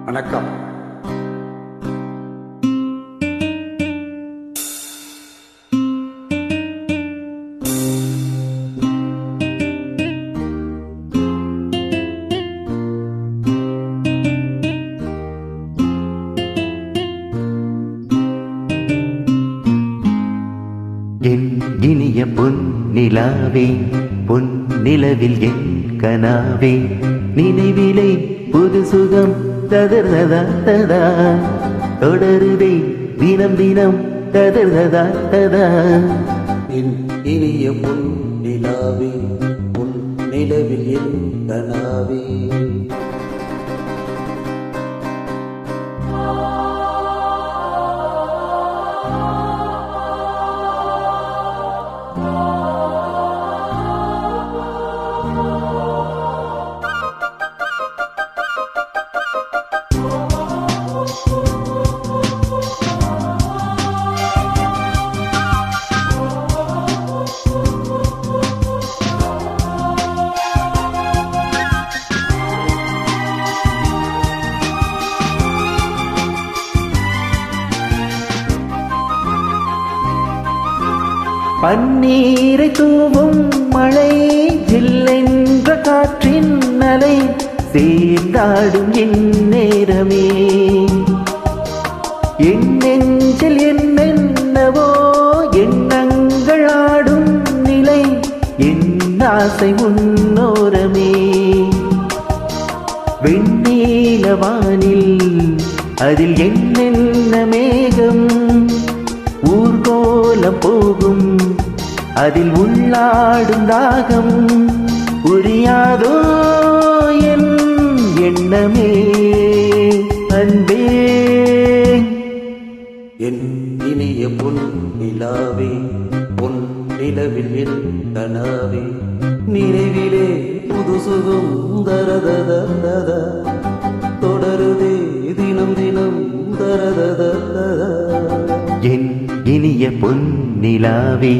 வணக்கம். என் இனிய பொன் நிலாவே, பொன் நிலவில் என் கனாவே, நினைவிலே புது சுகம் ததர்ததா ததா, தொடருதே தினம் தினம் ததர்ததா ததா. என் இனிய பொன் நிலாவே, பொன் நிலவில் என் கனாவே. பன்னீரை தூவும் மழை, ஜில்லென்ற காற்றின் அலை, சேர்ந்தாடும் என் நேரமே. என் நெஞ்சில் என்னென்னவோ எண்ணங்கள் ஆடும் நிலை, என் ஆசை முன்னோரமே. வெண்ணீலவானில் அதில் என்னென்ன மேகம், ஊர்கோலம் போகும் அதில் உள்ளாடும் தாகம், புரியாதோ என் எண்ணமே அன்பே. என் இனிய பொன் நிலாவே, பொன் நிலவில் என் கனாவே, நினைவிலே புது சுகம் தரதத, தொடருதே தினம் தினம் தரதத. என் இனிய பொன் நிலாவே,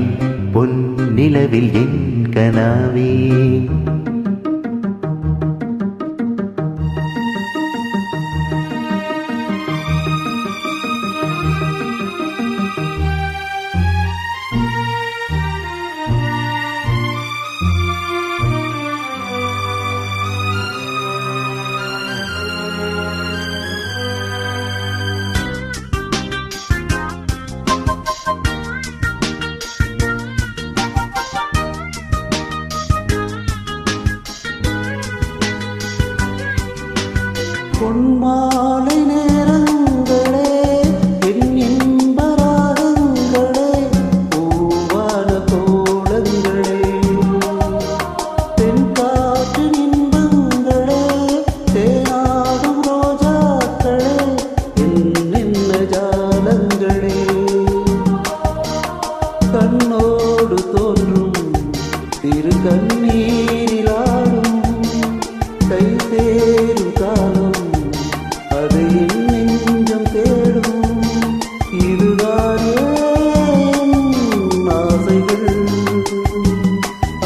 பொன் நிலவில் என் கனாவே. பொன்மாலை நேரங்களே, என் இன்ப ராகங்களே, பூவான கோலங்களே, தென்காற்றின் இன்பங்களே, தேனாடும் ரோஜாக்களே, என்னென்ன ஜாலங்களே, கண்ணோடு தோன்றும் திரு கண்ணீரிலாடும் கை சேரும் காலம், அது என் நெஞ்சம் தேடும். இதுதானே என் ஆசைகள்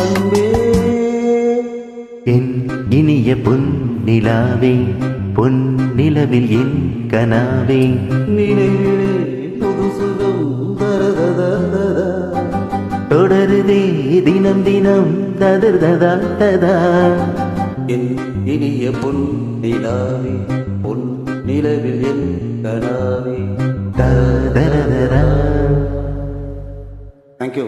அன்பே. என் இனிய பொன் நிலாவே, பொன் நிலவில் என் கனாவே, நினைவிலே புது சுகம் தரதத, தொடருதே தினம் தினம் ததர்ததா ததா. என் இனிய பொன் நிலாவே, பொன் நிலவில் என் கனாவே. ததரதரா. தேங்க்யூ.